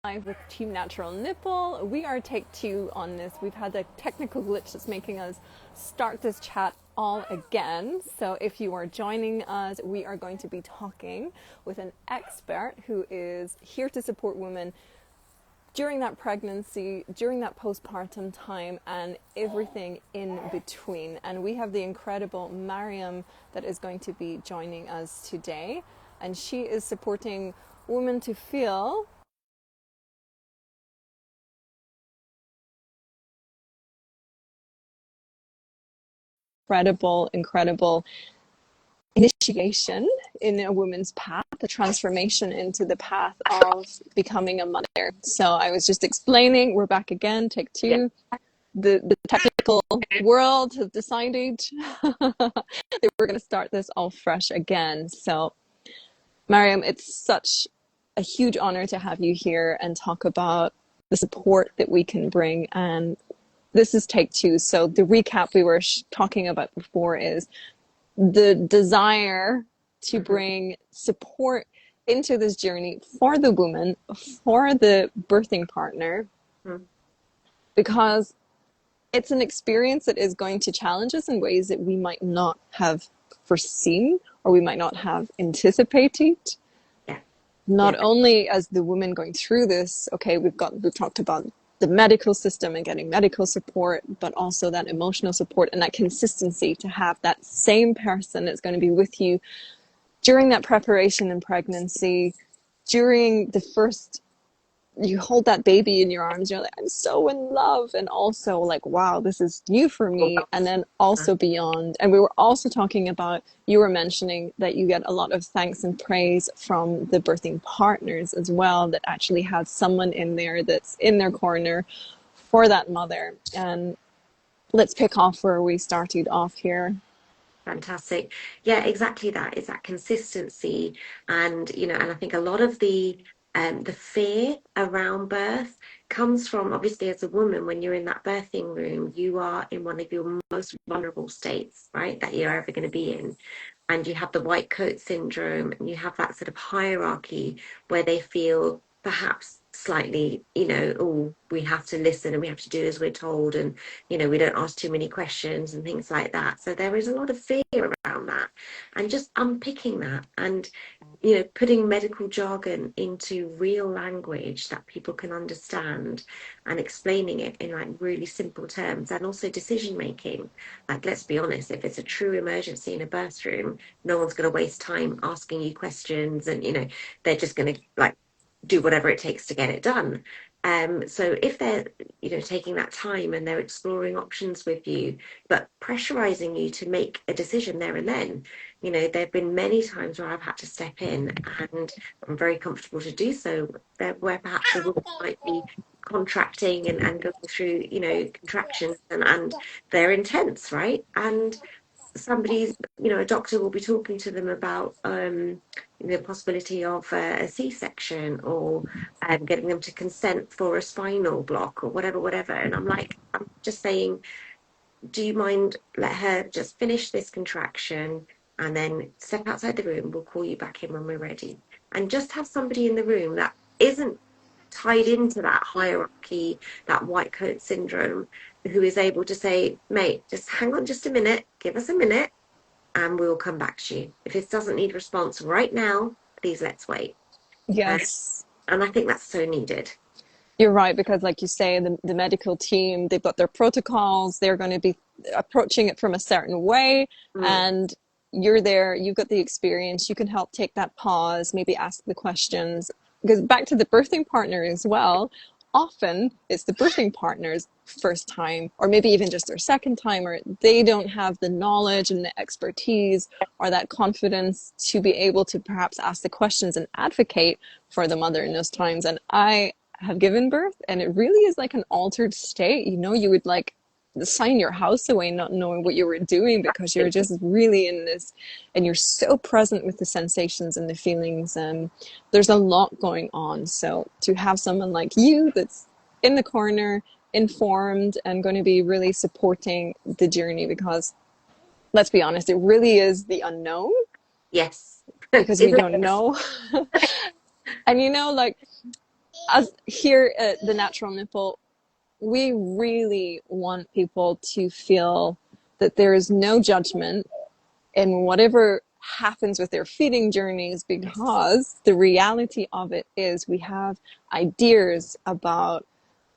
Live with Team Natural Nipple. We are take two on this. We've had a technical glitch that's making us start this chat all again. So if you are joining us, we are going to be talking with an expert who is here to support women during that pregnancy, during that postpartum time, and everything in between. And we have the incredible Mariam that is going to be joining us today. And she is supporting women to feel incredible initiation in a woman's path, a transformation into the path of becoming a mother. So I was just explaining, we're back again, take two. Yeah. The technical world has decided that we're going to start this all fresh again. So, Mariam, it's such a huge honor to have you here and talk about the support that we can bring. And this is take two. So the recap we were talking about before is the desire to bring support into this journey for the woman, for the birthing partner, because it's an experience that is going to challenge us in ways that we might not have foreseen or we might not have anticipated. Yeah. Not only as the woman going through this, okay, we've talked about the medical system and getting medical support, but also that emotional support and that consistency to have that same person that's going to be with you during that preparation and pregnancy, during the first, you hold that baby in your arms, you're like, I'm so in love. And also like, wow, this is new for me. And then also beyond. And we were also talking about, you were mentioning that you get a lot of thanks and praise from the birthing partners as well, that actually have someone in there that's in their corner for that mother. And let's pick off where we started off here. Fantastic. Yeah, exactly that. It's that consistency. And, and I think a lot of the fear around birth comes from, obviously, as a woman, when you're in that birthing room, you are in one of your most vulnerable states, right, that you're ever going to be in. And you have the white coat syndrome, and you have that sort of hierarchy where they feel perhaps slightly, oh, we have to listen and we have to do as we're told, and we don't ask too many questions and things like that. So there is a lot of fear around that, and just unpicking that and putting medical jargon into real language that people can understand, and explaining it in like really simple terms, and also decision making. Like, let's be honest, if it's a true emergency in a birth room, no one's going to waste time asking you questions, and they're just going to like do whatever it takes to get it done. So if they're taking that time and they're exploring options with you, but pressurizing you to make a decision there and then, there have been many times where I've had to step in, and I'm very comfortable to do so, where perhaps a woman might be contracting and going through contractions, and they're intense, right? And somebody's, a doctor will be talking to them about the possibility of a C-section, or getting them to consent for a spinal block or whatever. And I'm just saying, do you mind, let her just finish this contraction and then step outside the room. We'll call you back in when we're ready. And just have somebody in the room that isn't tied into that hierarchy, that white coat syndrome, who is able to say, mate, just hang on just a minute, give us a minute, and we'll come back to you. If it doesn't need response right now, please let's wait. Yes. And I think that's so needed. You're right, because like you say, the medical team, they've got their protocols, they're going to be approaching it from a certain way, and you're there, you've got the experience, you can help take that pause, maybe ask the questions. Because back to the birthing partner as well, often it's the birthing partner's first time, or maybe even just their second time, or they don't have the knowledge and the expertise or that confidence to be able to perhaps ask the questions and advocate for the mother in those times. And I have given birth, and it really is like an altered state. You would like sign your house away not knowing what you were doing, because you're just really in this, and you're so present with the sensations and the feelings, and there's a lot going on. So to have someone like you that's in the corner, informed, and going to be really supporting the journey, because let's be honest, it really is the unknown. Yes. Because we don't know. And like, as here at the Natural Nipple, we really want people to feel that there is no judgment in whatever happens with their feeding journeys, Yes. because the reality of it is we have ideas about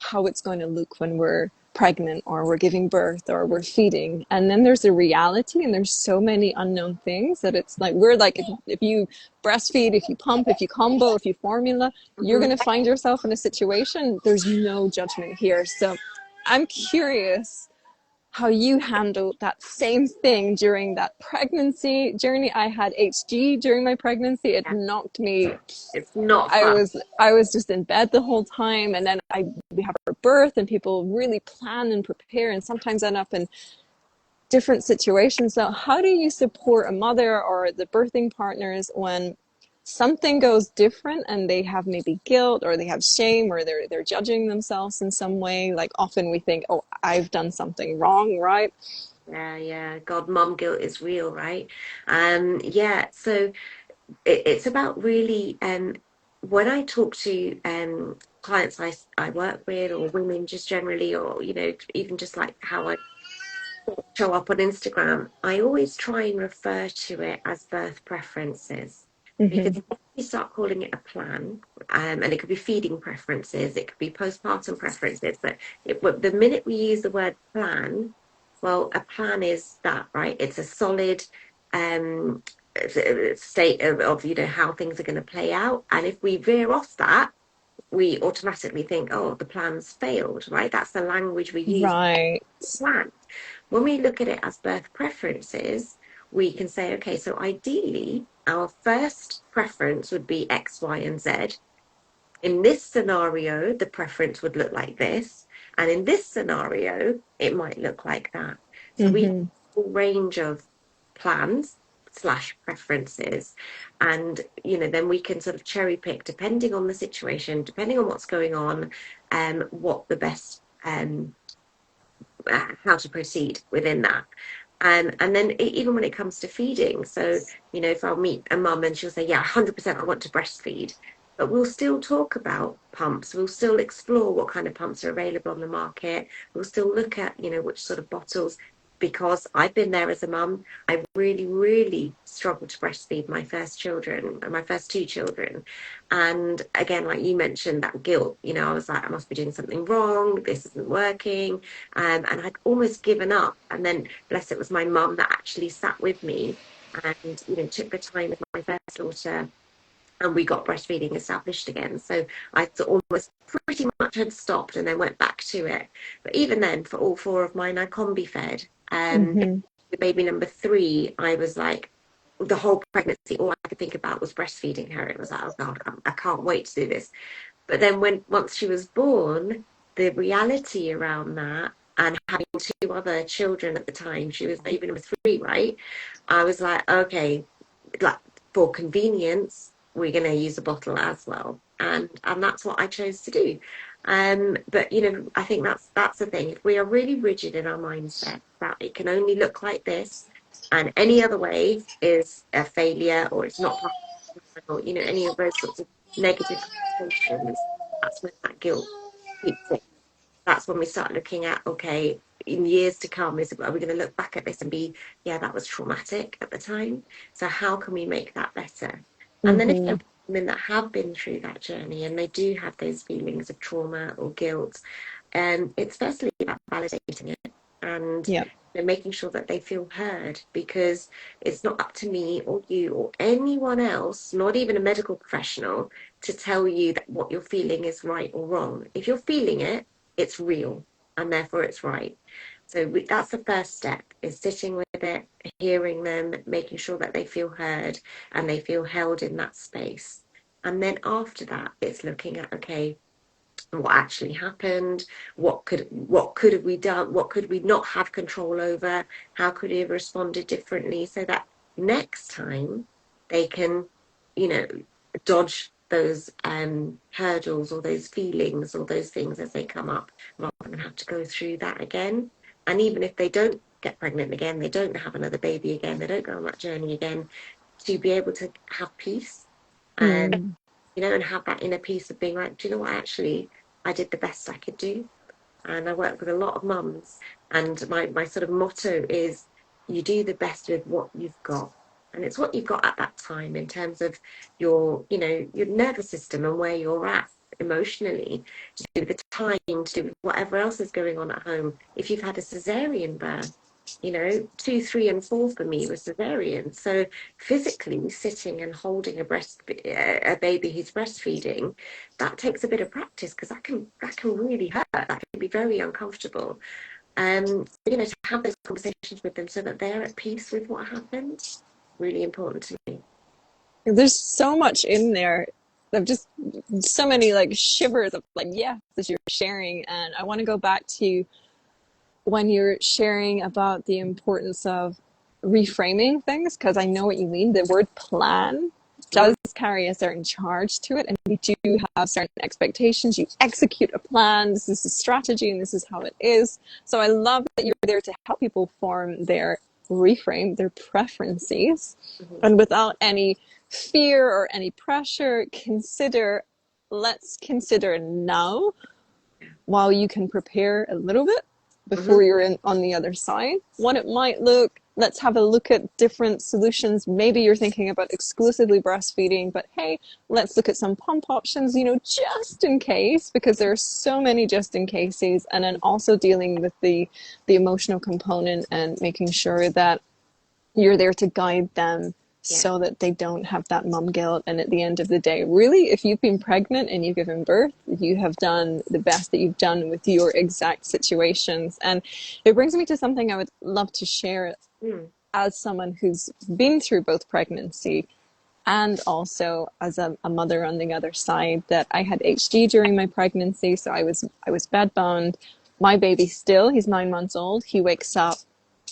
how it's going to look when we're pregnant or we're giving birth or we're feeding, and then there's a reality, and there's so many unknown things that it's like we're like, if you breastfeed, if you pump, if you combo, if you formula, you're Hmm. going to find yourself in a situation. There's no judgment here. So I'm curious how you handled that same thing during that pregnancy journey. I had HG during my pregnancy. It Yeah. knocked me. It's not I fun. was I was just in bed the whole time, and then we have our birth, and people really plan and prepare, and sometimes end up in different situations. So, how do you support a mother or the birthing partners when something goes different and they have maybe guilt or they have shame or they're judging themselves in some way? Like often we think, oh, I've done something wrong, right? Yeah, yeah. God, mom guilt is real, right? Yeah, so it's about really when I talk to clients I work with, or women just generally, or even just like how I show up on Instagram, I always try and refer to it as birth preferences. Because Mm-hmm. if you start calling it a plan, and it could be feeding preferences, it could be postpartum preferences, but the minute we use the word plan, well, a plan is that, right? It's a solid um, state of how things are going to play out. And if we veer off that, we automatically think, oh, the plan's failed, right? That's the language we use. Right. Plan. When we look at it as birth preferences, we can say, okay, so ideally, our first preference would be X, Y, and Z. In this scenario, the preference would look like this. And in this scenario, it might look like that. So we have Mm-hmm. a range of plans slash preferences. And, then we can sort of cherry pick depending on the situation, depending on what's going on, what the best how to proceed within that. And then even when it comes to feeding, so, if I'll meet a mum and she'll say, yeah, 100% I want to breastfeed, but we'll still talk about pumps. We'll still explore what kind of pumps are available on the market. We'll still look at, which sort of bottles, because I've been there as a mum. I really, really struggled to breastfeed my first children, my first two children. And again, like you mentioned, that guilt, I was like, I must be doing something wrong. This isn't working. And I'd almost given up. And then, bless it, was my mum that actually sat with me and took the time with my first daughter, and we got breastfeeding established again. So I almost pretty much had stopped and then went back to it. But even then, for all four of mine, I combi fed. Mm-hmm. With baby number three, I was like, the whole pregnancy, all I could think about was breastfeeding her. It was like, oh God, I can't wait to do this. But then once she was born, the reality around that, and having two other children at the time, she was baby number three, right? I was like, okay, like, for convenience, we're going to use a bottle as well, and that's what I chose to do. But I think that's the thing. If we are really rigid in our mindset that it can only look like this, and any other way is a failure, or it's not or any of those sorts of negative connotations, that's when that guilt keeps it. That's when we start looking at, okay, in years to come, are we going to look back at this and be, yeah, that was traumatic at the time, so how can we make that better? And then if there Mm-hmm. are women that have been through that journey and they do have those feelings of trauma or guilt, it's firstly about validating it, and Yeah. making sure that they feel heard, because it's not up to me or you or anyone else, not even a medical professional, to tell you that what you're feeling is right or wrong. If you're feeling it, it's real, and therefore it's right. So that's the first step, is sitting with it, hearing them, making sure that they feel heard and they feel held in that space. And then after that, it's looking at, okay, what actually happened, what could have we done, what could we not have control over, how could we have responded differently, so that next time they can you know dodge those hurdles or those feelings or those things as they come up, rather than have to go through that again. And even if they don't get pregnant again, they don't have another baby again, they don't go on that journey again, to be able to have peace and Mm. and have that inner peace of being like, do you know what, actually, I did the best I could do. And I work with a lot of mums, and my sort of motto is you do the best with what you've got. And it's what you've got at that time in terms of your nervous system and where you're at emotionally, to do with the time, to do with whatever else is going on at home. If you've had a cesarean birth, 2, 3, and 4 for me was cesarean. So physically sitting and holding a baby who's breastfeeding, that takes a bit of practice, because that can really hurt. That can be very uncomfortable. To have those conversations with them so that they're at peace with what happened, really important to me. There's so much in there. I've just so many like shivers of like, yeah, as you're sharing. And I want to go back to when you're sharing about the importance of reframing things, because I know what you mean. The word plan Mm, does carry a certain charge to it, and we do have certain expectations. You execute a plan, this is the strategy, and this is how it is. So I love that you're there to help people form their reframe, their preferences, mhm. and without any fear or any pressure, let's consider now Yeah. while you can prepare a little bit Mhm. before you're on the other side, what it might look. Let's have a look at different solutions. Maybe you're thinking about exclusively breastfeeding, but hey, let's look at some pump options, just in case, because there are so many just in cases. And then also dealing with the emotional component and making sure that you're there to guide them Yeah. so that they don't have that mom guilt. And at the end of the day, really, if you've been pregnant and you've given birth, you have done the best that you've done with your exact situations. And it brings me to something I would love to share Mm. as someone who's been through both pregnancy and also as a mother on the other side, that I had HD during my pregnancy. So I was bed bound. My baby still, he's 9 months old. He wakes up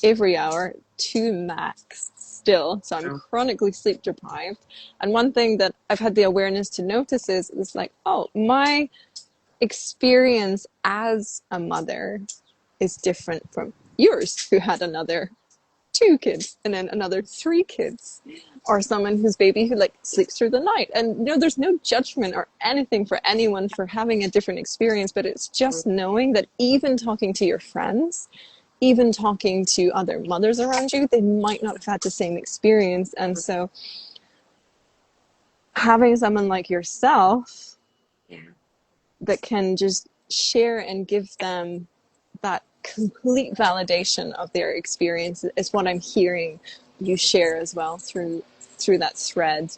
every hour to max still. So I'm Wow. chronically sleep deprived. And one thing that I've had the awareness to notice is like, oh, my experience as a mother is different from yours, who had another 2 kids and then another 3 kids, or someone whose baby who like sleeps through the night. And there's no judgment or anything for anyone for having a different experience, but it's Mm. just knowing that even talking to your friends, even talking to other mothers around you, they might not have had the same experience. And so having someone like yourself Yeah. that can just share and give them that complete validation of their experience is what I'm hearing you share as well through that thread.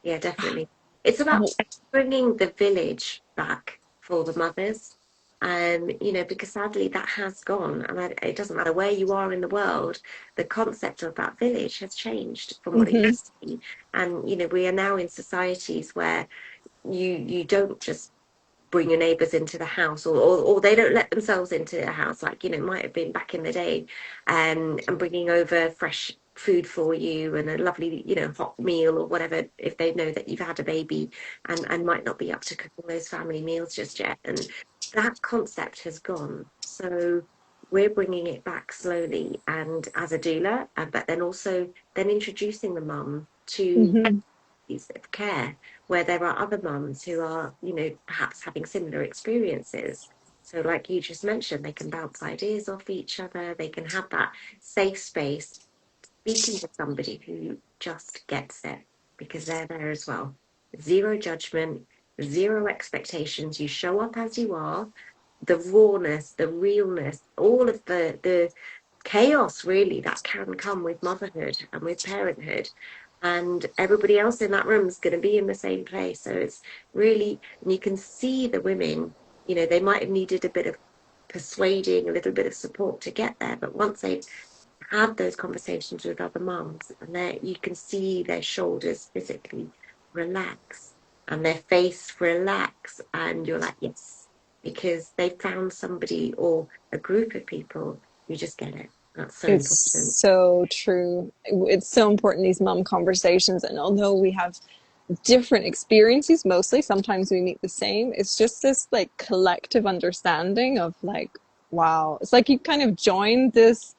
Yeah, definitely. It's about bringing the village back for the mothers. Because sadly that has gone, and it doesn't matter where you are in the world, the concept of that village has changed from what it Mm-hmm, used to be. And we are now in societies where you don't just bring your neighbors into the house, or they don't let themselves into a house, like it might have been back in the day, and bringing over fresh food for you and a lovely hot meal or whatever, if they know that you've had a baby, and might not be up to cooking those family meals just yet. And that concept has gone, so we're bringing it back slowly, and as a doula, but then also then introducing the mum to mm-hmm. of care, where there are other mums who are, perhaps having similar experiences. So, like you just mentioned, they can bounce ideas off each other, they can have that safe space, speaking to somebody who just gets it, because they're there as well. Zero judgment, zero expectations. You show up as you are, the rawness, the realness, all of the chaos really that can come with motherhood and with parenthood. And everybody else in that room is going to be in the same place. So it's really, and you can see the women, they might have needed a bit of persuading, a little bit of support to get there. But once they've had those conversations with other mums, and there you can see their shoulders physically relax and their face relax, and you're like, yes, because they found somebody or a group of people who just get it. That's so It's important. so true. It's so important, these mom conversations. And although we have different experiences, mostly sometimes we meet the same, it's just this like collective understanding of like, wow, it's like you kind of joined this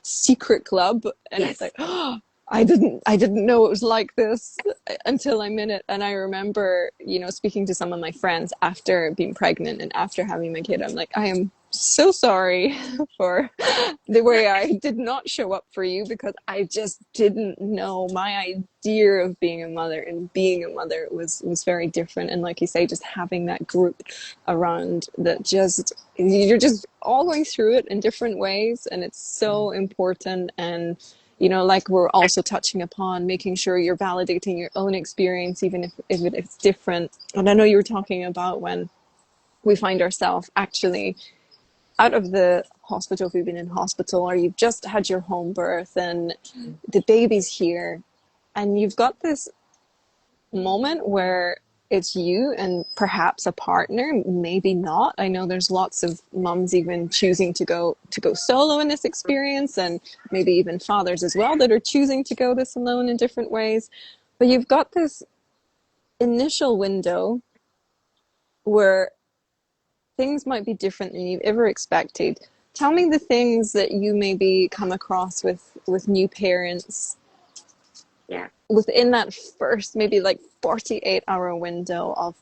secret club and it's like, Yes. oh, I didn't know it was like this until I'm in it. And I remember, speaking to some of my friends after being pregnant and after having my kid, I'm like, I am so sorry for the way I did not show up for you, because I just didn't know. My idea of being a mother and being a mother was very different. And like you say, just having that group around that, just you're just all going through it in different ways, and it's so important. And like we're also touching upon, making sure you're validating your own experience, even if it's different. And I know you were talking about when we find ourselves actually out of the hospital, if we've been in hospital, or you've just had your home birth and the baby's here, and you've got this moment where it's you and perhaps a partner, maybe not. I know there's lots of mums even choosing to go solo in this experience, and maybe even fathers as well that are choosing to go this alone in different ways. But you've got this initial window where things might be different than you've ever expected. Tell me the things that you maybe come across with new parents Yeah. within that first maybe like 48-hour window of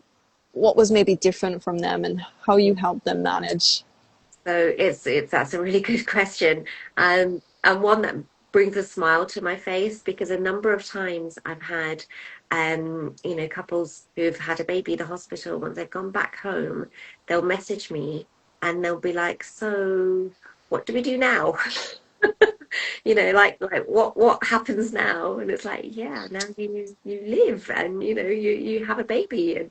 what was maybe different from them and how you help them manage. So it's that's a really good question, and one that brings a smile to my face, because a number of times I've had, couples who've had a baby in the hospital, when they've gone back home, they'll message me and they'll be like, "So, what do we do now?" Like what happens now? And it's like, yeah, now you live, and you have a baby, and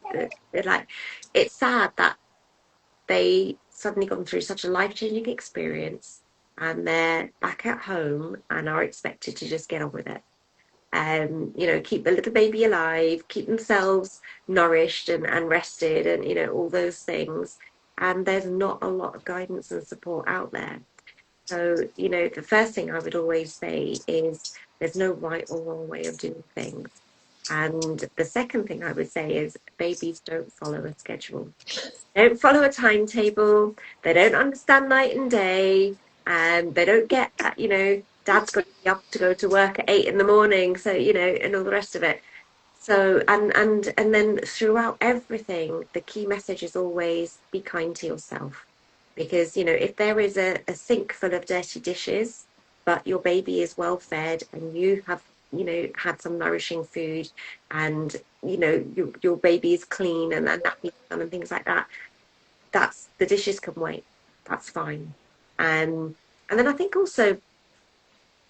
they're like, it's sad that they suddenly gone through such a life-changing experience, and they're back at home and are expected to just get on with it. Keep the little baby alive, keep themselves nourished and rested, and all those things. And there's not a lot of guidance and support out there. So, the first thing I would always say is there's no right or wrong way of doing things. And the second thing I would say is babies don't follow a schedule, don't follow a timetable. They don't understand night and day. And they don't get that, dad's got to be up to go to work at 8 in the morning. So, and all the rest of it. So, and then throughout everything, the key message is always be kind to yourself. Because, if there is a sink full of dirty dishes, but your baby is well fed and you have, had some nourishing food, and, your baby is clean and nappy and things like that, that's the dishes can wait. That's fine. And then I think also,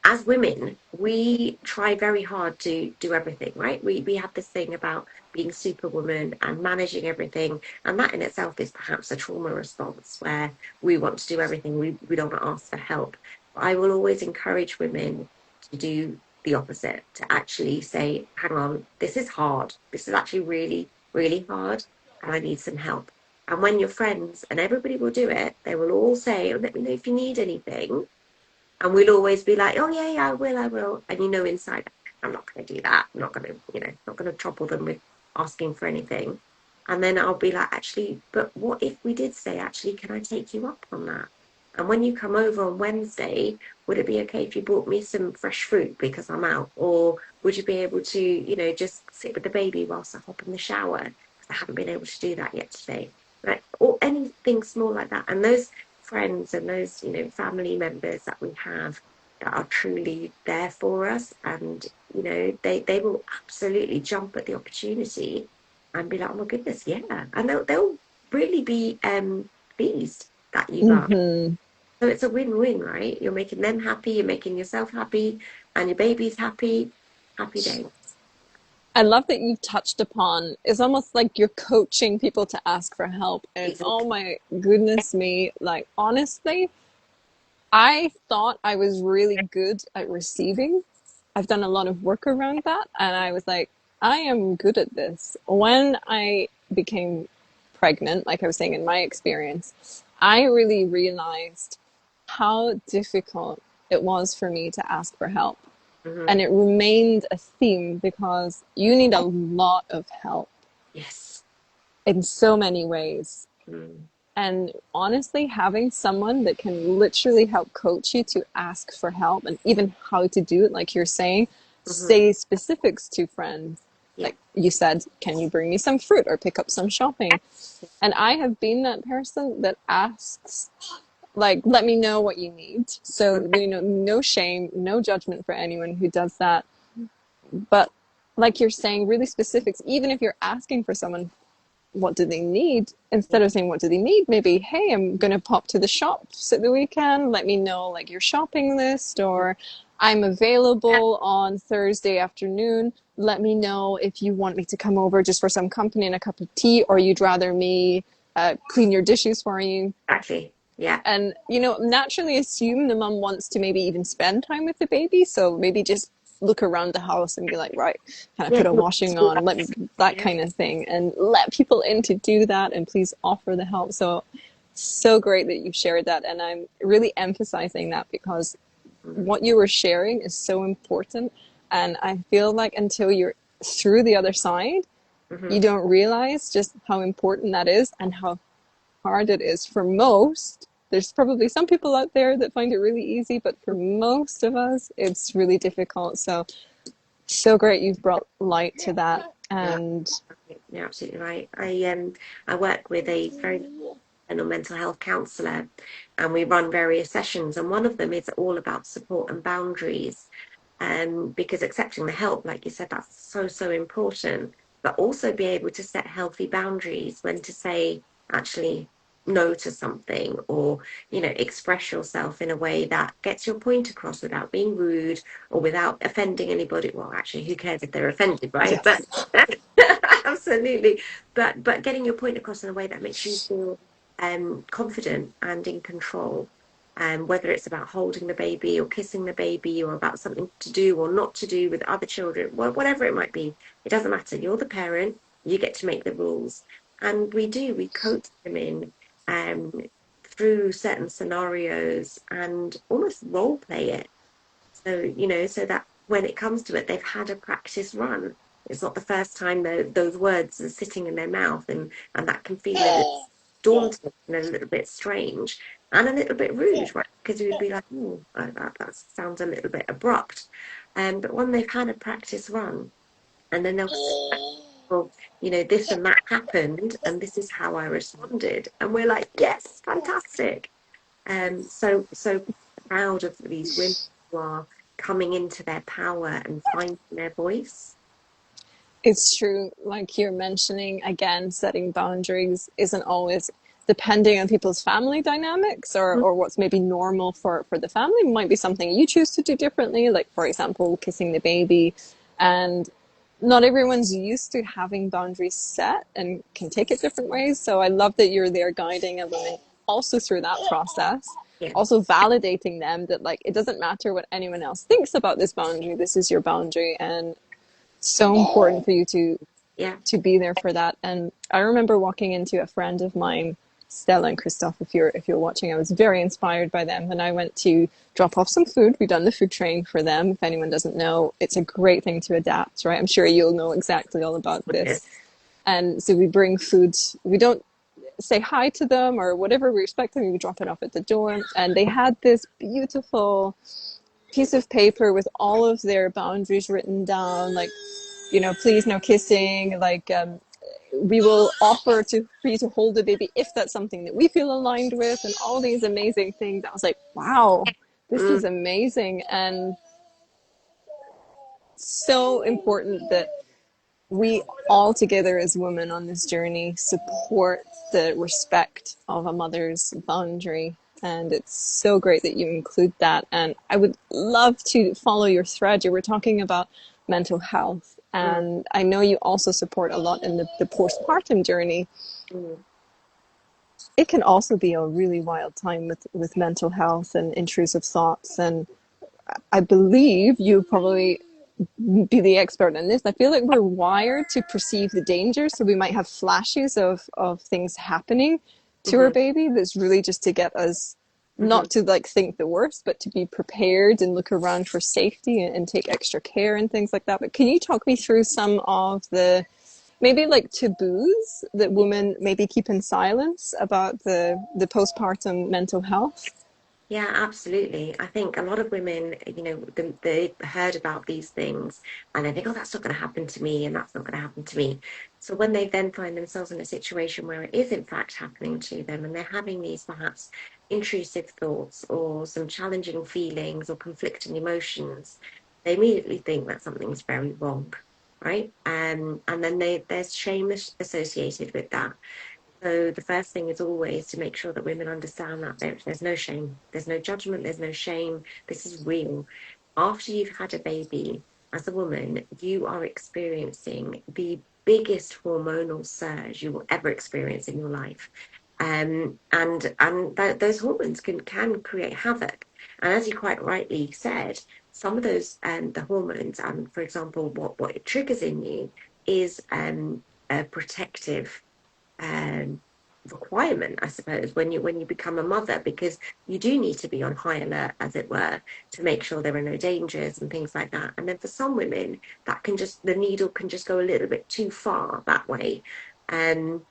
as women, we try very hard to do everything, right? We have this thing about being superwoman and managing everything, and that in itself is perhaps a trauma response where we want to do everything. We don't want to ask for help. But I will always encourage women to do the opposite, to actually say, hang on, this is hard. This is actually really, really hard, and I need some help. And when your friends and everybody will do it, they will all say, oh, let me know if you need anything. And we'll always be like, oh, yeah, yeah, I will. And inside, I'm not going to do that. I'm not going to, not going to trouble them with asking for anything. And then I'll be like, actually, but what if we did say, actually, can I take you up on that? And when you come over on Wednesday, would it be okay if you brought me some fresh fruit because I'm out? Or would you be able to, just sit with the baby whilst I hop in the shower? Because I haven't been able to do that yet today. Right? Or anything small like that. And those friends and those family members that we have that are truly there for us, and they will absolutely jump at the opportunity and be like, oh my goodness, yeah, and they'll really be pleased that you've asked. Mm-hmm. So it's a win-win, right? You're making them happy, you're making yourself happy, and your baby's happy. Happy day. I love that you've touched upon, it's almost like you're coaching people to ask for help. And oh Exactly. my goodness me, like honestly, I thought I was really good at receiving. I've done a lot of work around that, and I was like, I am good at this. When I became pregnant, like I was saying in my experience, I really realized how difficult it was for me to ask for help. Hmm. And it remained a theme because you need a lot of help Yes. in so many ways. Mm. And honestly, having someone that can literally help coach you to ask for help and even how to do it, like you're saying, Hmm. say specifics to friends. Yeah. Like you said, can you bring me some fruit or pick up some shopping? And I have been that person that asks, like, let me know what you need. So, no shame, no judgment for anyone who does that. But like you're saying, really specifics, even if you're asking for someone, what do they need? Instead of saying, what do they need? Maybe, hey, I'm going to pop to the shops at the weekend. Let me know like your shopping list, or I'm available on Thursday afternoon. Let me know if you want me to come over just for some company and a cup of tea, or you'd rather me clean your dishes for you. Exactly. Yeah. And, naturally assume the mum wants to maybe even spend time with the baby. So maybe just look around the house and be like, right, can I Yeah. put a washing on? Let me, that Yeah. kind of thing. And let people in to do that and please offer the help. So great that you've shared that. And I'm really emphasizing that because Mm-hmm. what you were sharing is so important. And I feel like until you're through the other side, Mm-hmm. you don't realize just how important that is and how hard it is for most. There's probably some people out there that find it really easy, but for most of us, it's really difficult. So great you've brought light to that. Yeah. And You're absolutely right. I work with a very mental health counsellor, and we run various sessions, and one of them is all about support and boundaries. Because accepting the help, like you said, that's so important, but also be able to set healthy boundaries when to say actually no to something, or express yourself in a way that gets your point across without being rude or without offending anybody. Well, actually, who cares if they're offended, right? But yes, absolutely. But getting your point across in a way that makes you feel confident and in control, whether it's about holding the baby or kissing the baby, or about something to do or not to do with other children, whatever it might be, it doesn't matter. You're the parent, you get to make the rules. And we coach them in um, through certain scenarios and almost role play it. So, so that when it comes to it, they've had a practice run. It's not the first time those words are sitting in their mouth, and that can feel a little daunting and a little bit strange and a little bit rude, right? Because you would be like, oh, that sounds a little bit abrupt. But when they've had a practice run, and then they'll say, well, this and that happened, and this is how I responded. And we're like, yes, fantastic. So proud of these women who are coming into their power and finding their voice. it's true. Like you're mentioning, again, setting boundaries isn't always depending on people's family dynamics or what's maybe normal for the family. It might be something you choose to do differently, like, for example, kissing the baby. And not everyone's used to having boundaries set and can take it different ways. So I love that you're there guiding a woman also through that process, Yeah. also validating them that like it doesn't matter what anyone else thinks about this boundary. This is your boundary, and so important for you Yeah. to be there for that. And I remember walking into a friend of mine, Stella and Christoph, if you're watching, I was very inspired by them. And I went to drop off some food. We've done the food train for them. If anyone doesn't know, it's a great thing to adapt, right? I'm sure you'll know exactly all about this. Yes. And so we bring food. We don't say hi to them or whatever. We respect them. We drop it off at the door. And they had this beautiful piece of paper with all of their boundaries written down, like, please no kissing, like, we will offer to for you to hold the baby if that's something that we feel aligned with, and all these amazing things. I was like, wow, this Mm, is amazing. And so important that we all together as women on this journey support the respect of a mother's boundary. And it's so great that you include that. And I would love to follow your thread. You were talking about mental health. mm, And I know you also support a lot in the postpartum journey. mm. It can also be a really wild time with mental health and intrusive thoughts. And I believe you probably be the expert in this. I feel like we're wired to perceive the danger, so we might have flashes of things happening to our Mhm, baby. That's really just to get us mhm. not to like think the worst, but to be prepared and look around for safety and take extra care and things like that. But can you talk me through some of the maybe like taboos that women maybe keep in silence about the postpartum mental health? Yeah, absolutely. I think a lot of women, they heard about these things and they think, oh, that's not going to happen to me and that's not going to happen to me. So when they then find themselves in a situation where it is in fact happening to them and they're having these perhaps intrusive thoughts or some challenging feelings or conflicting emotions, they immediately think that something's very wrong, right? And then there's shame associated with that. So the first thing is always to make sure that women understand that there's no shame, there's no judgment, there's no shame. This is real. After you've had a baby, as a woman, you are experiencing the biggest hormonal surge you will ever experience in your life. Those hormones can create havoc. And as you quite rightly said, some of those the hormones, for example, what it triggers in you is a protective um, requirement, I suppose, when you become a mother, because you do need to be on high alert, as it were, to make sure there are no dangers and things like that. And then for some women, that can just the needle can just go a little bit too far that way. Um,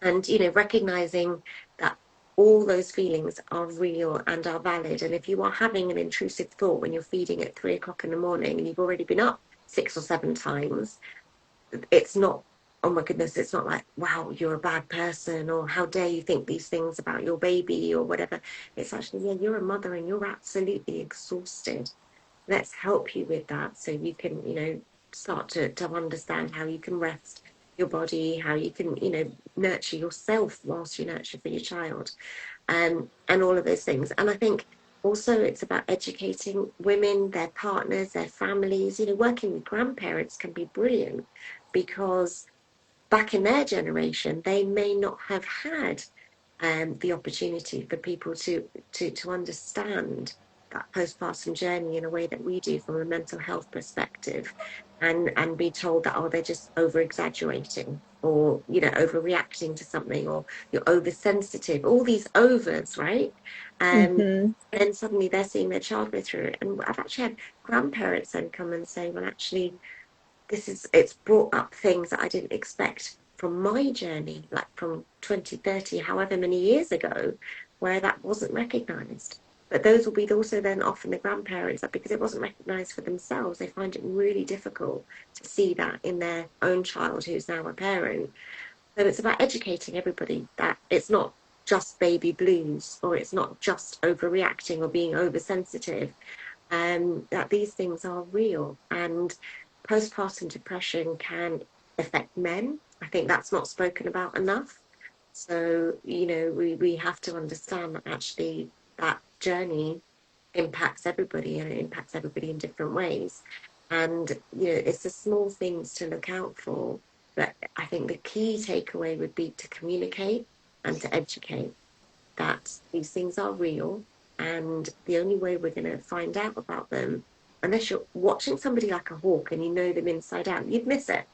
and recognizing that all those feelings are real and are valid. And if you are having an intrusive thought when you're feeding at 3 o'clock in the morning and you've already been up 6 or 7 times, it's not, oh my goodness, it's not like, wow, you're a bad person, or how dare you think these things about your baby, or whatever. It's actually, yeah, you're a mother and you're absolutely exhausted. Let's help you with that so you can, start to understand how you can rest your body, how you can, nurture yourself whilst you nurture for your child, and all of those things. And I think also it's about educating women, their partners, their families. Working with grandparents can be brilliant because back in their generation, they may not have had the opportunity for people to understand that postpartum journey in a way that we do from a mental health perspective, and be told that, oh, they're just over exaggerating, or overreacting to something, or you're oversensitive, all these overs, right? Hmm. And then suddenly they're seeing their child go through it. And I've actually had grandparents then come and say, well, actually, it's brought up things that I didn't expect from my journey, like from 20, 30, however many years ago, where that wasn't recognized. But those will be also then often the grandparents that, because it wasn't recognized for themselves, they find it really difficult to see that in their own child who's now a parent. So it's about educating everybody that it's not just baby blues, or it's not just overreacting or being oversensitive, that these things are real. And postpartum depression can affect men. I think that's not spoken about enough. So, we have to understand that actually that journey impacts everybody, and it impacts everybody in different ways. And, it's the small things to look out for. But I think the key takeaway would be to communicate and to educate that these things are real, and the only way we're going to find out about them, unless you're watching somebody like a hawk and you know them inside out, you'd miss it,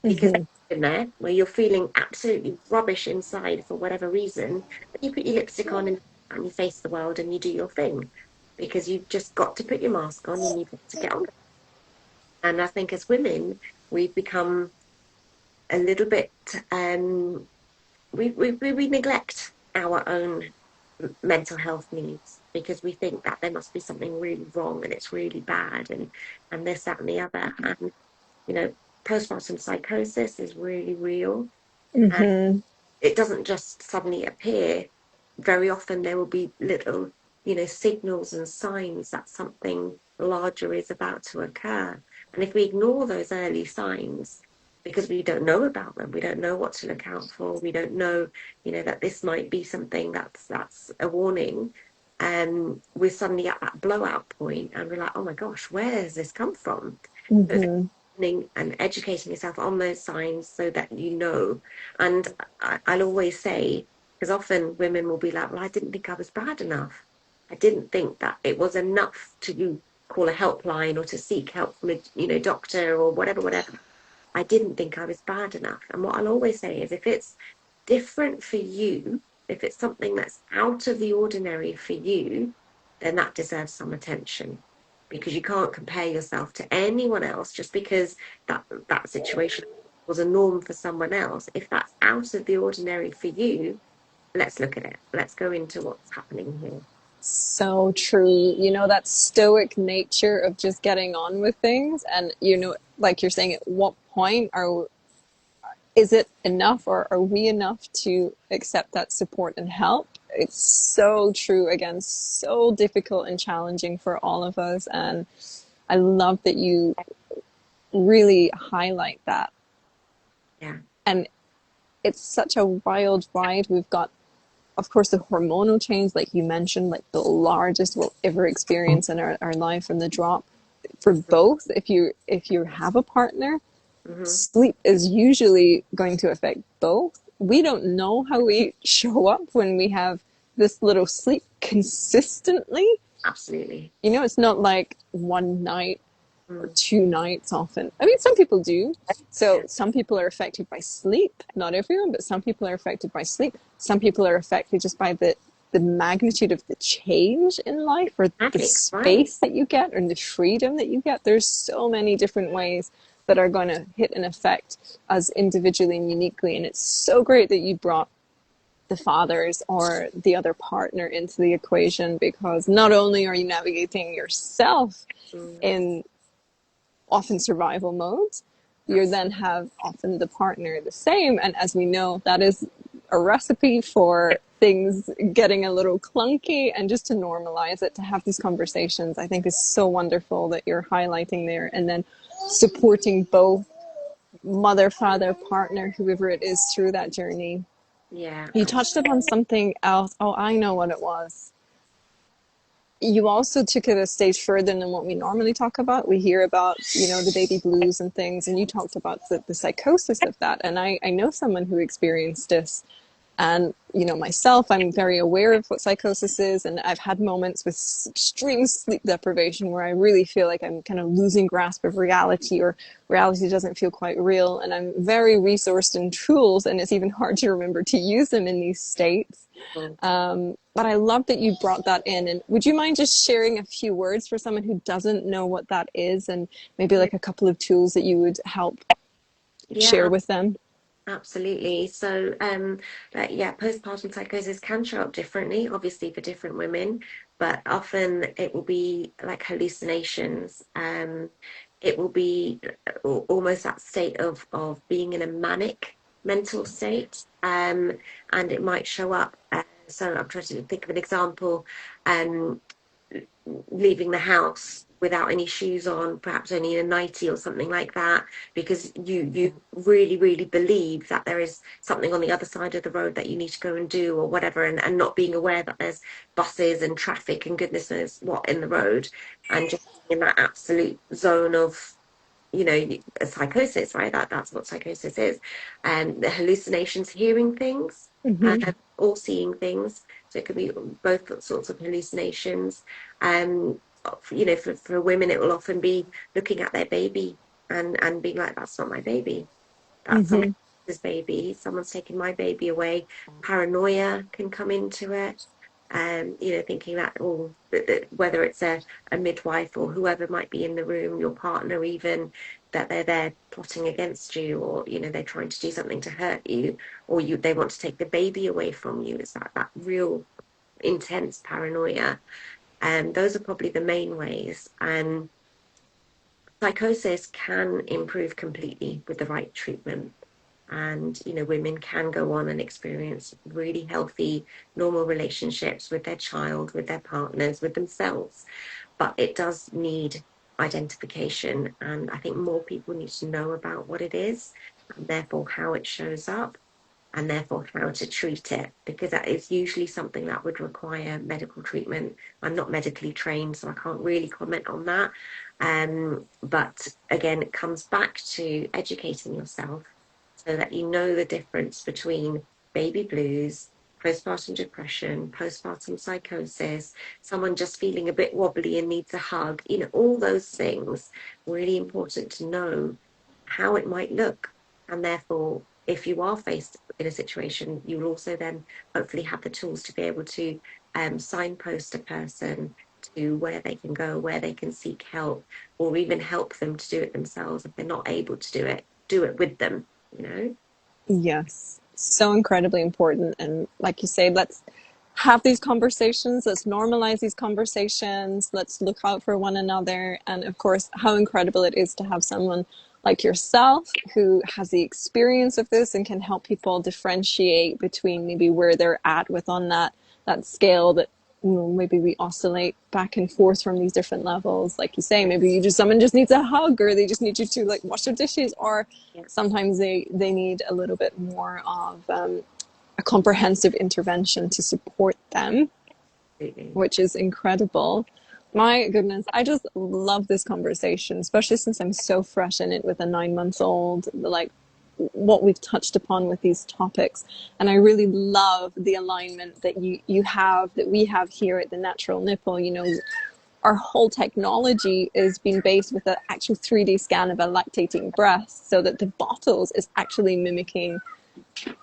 because Hmm. in there where you're feeling absolutely rubbish inside for whatever reason, but you put your lipstick on and you face the world and you do your thing, because you've just got to put your mask on and you've got to get on. And I think as women, we've become a little bit we neglect our own mental health needs, because we think that there must be something really wrong and it's really bad, and this, that, and the other. And you know postpartum psychosis is really real, and Hmm. it doesn't just suddenly appear. Very often there will be little, signals and signs that something larger is about to occur. And if we ignore those early signs because we don't know about them, we don't know what to look out for, we don't know, that this might be something that's a warning. We're suddenly at that blowout point and we're like, oh my gosh, where has this come from? So it's Hmm. and educating yourself on those signs so that you know. And I'll always say, because often women will be like, well, I didn't think I was bad enough. I didn't think that it was enough to call a helpline or to seek help from a doctor or whatever. I didn't think I was bad enough. And what I'll always say is, if it's different for you, if it's something that's out of the ordinary for you, then that deserves some attention, because you can't compare yourself to anyone else just because that situation was a norm for someone else. If that's out of the ordinary for you, let's look at it. Let's go into what's happening here. So true. You know, that stoic nature of just getting on with things. And, you know, like you're saying, at what point is it enough, or are we enough to accept that support and help? It's so true. Again, so difficult and challenging for all of us. And I love that you really highlight that. Yeah. And it's such a wild ride. We've got, of course, the hormonal change, like you mentioned, like the largest we'll ever experience in our life, and the drop for both. If you have a partner, Mm-hmm. sleep is usually going to affect both. We don't know how we show up when we have this little sleep consistently. Absolutely. You know, it's not like one night or Mm. 2 nights often. I mean, some people do. So Yeah. some people are affected by sleep. Not everyone, but some people are affected by sleep. Some people are affected just by the magnitude of the change in life, or the Magic, right? space that you get, or the freedom that you get. There's so many different ways that are going to hit and affect us individually and uniquely. And it's so great that you brought the fathers or the other partner into the equation, because not only are you navigating yourself Mm. in often survival modes, you then Absolutely. have often the partner the same. And as we know, that is a recipe for things getting a little clunky. And just to normalize it, to have these conversations, I think is so wonderful that you're highlighting there. And then supporting both mother, father, partner, whoever it is through that journey. Yeah, You touched upon something else. Oh, I know what it was. You also took it a stage further than what we normally talk about. We hear about, you know, the baby blues and things, and you talked about the psychosis of that. And I know someone who experienced this. And, you know, myself, I'm very aware of what psychosis is. And I've had moments with extreme sleep deprivation where I really feel like I'm kind of losing grasp of reality, or reality doesn't feel quite real. And I'm very resourced in tools, and it's even hard to remember to use them in these states. cool. But I love that you brought that in. And would you mind just sharing a few words for someone who doesn't know what that is, and maybe Yeah, like a couple of tools that you would help share yeah, with them? absolutely. So, yeah, postpartum psychosis can show up differently, obviously for different women, but often it will be like hallucinations. It will be almost that state of being in a manic mental state, and it might show up. So I'm trying to think of an example. Um, Leaving the house without any shoes on, perhaps only in a nightie or something like that, because you really, really believe that there is something on the other side of the road that you need to go and do or whatever, and not being aware that there's buses and traffic and goodness knows what in the road, and just in that absolute zone of a psychosis, right? That's what psychosis is. And the hallucinations, hearing things, Mm-hmm. or seeing things. So it could be both sorts of hallucinations. Um, for women, it will often be looking at their baby and being like, "That's not my baby. That's someone Mm-hmm. else's baby. Someone's taking my baby away." Paranoia can come into it. Thinking that, or whether it's a midwife or whoever might be in the room, your partner even, that they're there plotting against you, or they're trying to do something to hurt you, or they want to take the baby away from you. Is that real intense paranoia? And those are probably the main ways. And psychosis can improve completely with the right treatment. And women can go on and experience really healthy normal relationships with their child, with their partners, with themselves, but it does need identification, and I think more people need to know about what it is, and therefore how it shows up, and therefore how to treat it, because that is usually something that would require medical treatment. I'm not medically trained, so I can't really comment on that. But again, it comes back to educating yourself so that you know the difference between baby blues, postpartum depression, postpartum psychosis, someone just feeling a bit wobbly and needs a hug, all those things. Really important to know how it might look. And therefore, if you are faced in a situation, you will also then hopefully have the tools to be able to signpost a person to where they can go, where they can seek help, or even help them to do it themselves if they're not able to do it with them, you know? Yes, so incredibly important. And like you say, let's have these conversations. Let's normalize these conversations. Let's look out for one another. And of course, how incredible it is to have someone like yourself who has the experience of this and can help people differentiate between maybe where they're at with on that scale that, you know, maybe we oscillate back and forth from these different levels. Like you say, maybe someone just needs a hug, or they just need you to like wash their dishes, or Yeah, sometimes they need a little bit more of a comprehensive intervention to support them, absolutely. which is incredible. My goodness, I just love this conversation, especially since I'm so fresh in it with a 9 months old. Like what we've touched upon with these topics, and I really love the alignment that you have, that we have here at the Natural Nipple. You know, our whole technology is being based with an actual 3D scan of a lactating breast, so that the bottles is actually mimicking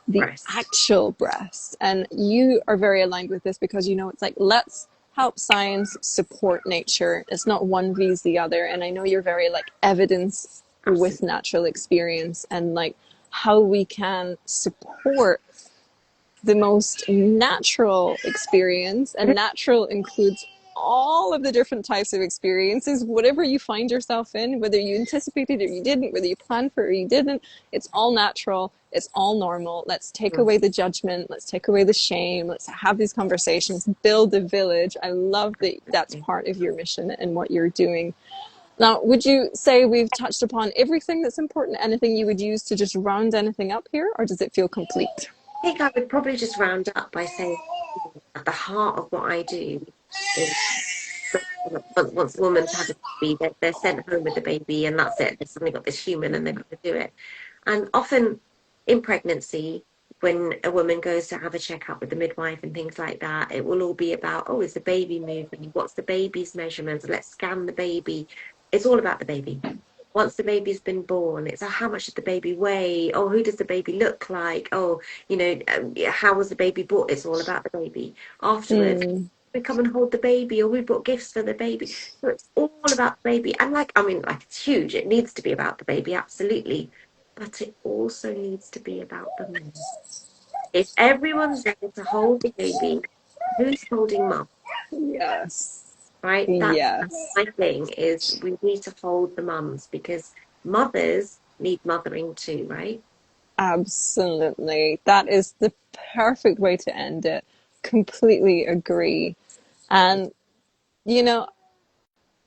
the Breast. actual breast. And you are very aligned with this because, you know, it's like, let's help science support nature. It's not one vs the other. And I know you're very like evidence with Absolutely. natural experience, and like how we can support the most natural experience. And natural includes all of the different types of experiences, whatever you find yourself in, whether you anticipated or you didn't, whether you planned for it or you didn't. It's all natural, it's all normal. Let's take away the judgment, let's take away the shame, let's have these conversations, build a village. I love that that's part of your mission and what you're doing. Now, would you say we've touched upon everything that's important? Anything you would use to just round anything up here, or does it feel complete? I think I would probably just round up by saying at the heart of what I do is once a woman's had a baby, they're sent home with the baby, and that's it. They've suddenly got this human and they've got to do it. And often in pregnancy, when a woman goes to have a checkup with the midwife and things like that, it will all be about, oh, is the baby moving? What's the baby's measurements? Let's scan the baby. It's all about the baby. Once the baby's been born, it's oh, how much does the baby weigh? Oh, who does the baby look like? Oh, how was the baby brought? It's all about the baby. Afterwards, Mm. we come and hold the baby, or we brought gifts for the baby. So it's all about the baby. And like, it's huge. It needs to be about the baby, absolutely. But it also needs to be about the mum. If everyone's there to hold the baby, who's holding mum? Yes. Right? That's Yes. my thing is we need to hold the mums because mothers need mothering too, right? Absolutely. That is the perfect way to end it. Completely agree. And, you know,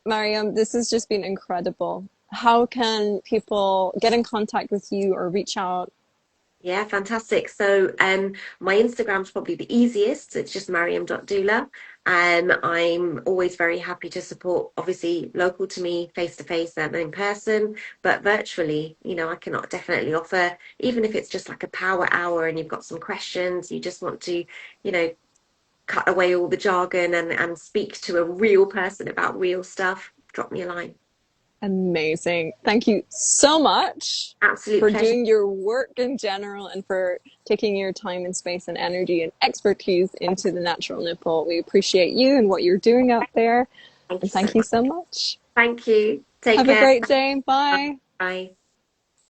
Mariam, this has just been incredible. How can people get in contact with you or reach out? Yeah, fantastic. So my Instagram's probably the easiest. It's just mariam.doula. I'm always very happy to support, obviously local to me, face to face and in person, but virtually, I cannot definitely offer, even if it's just like a power hour and you've got some questions, you just want to, you know, cut away all the jargon and speak to a real person about real stuff, drop me a line. Amazing. Thank you so much Absolute for pleasure. doing your work in general and for taking your time and space and energy and expertise into the Natural Nipple. We appreciate you and what you're doing out there. Thank And you so thank you much. so much. Thank you. Take Have a care. great day. Bye. Bye.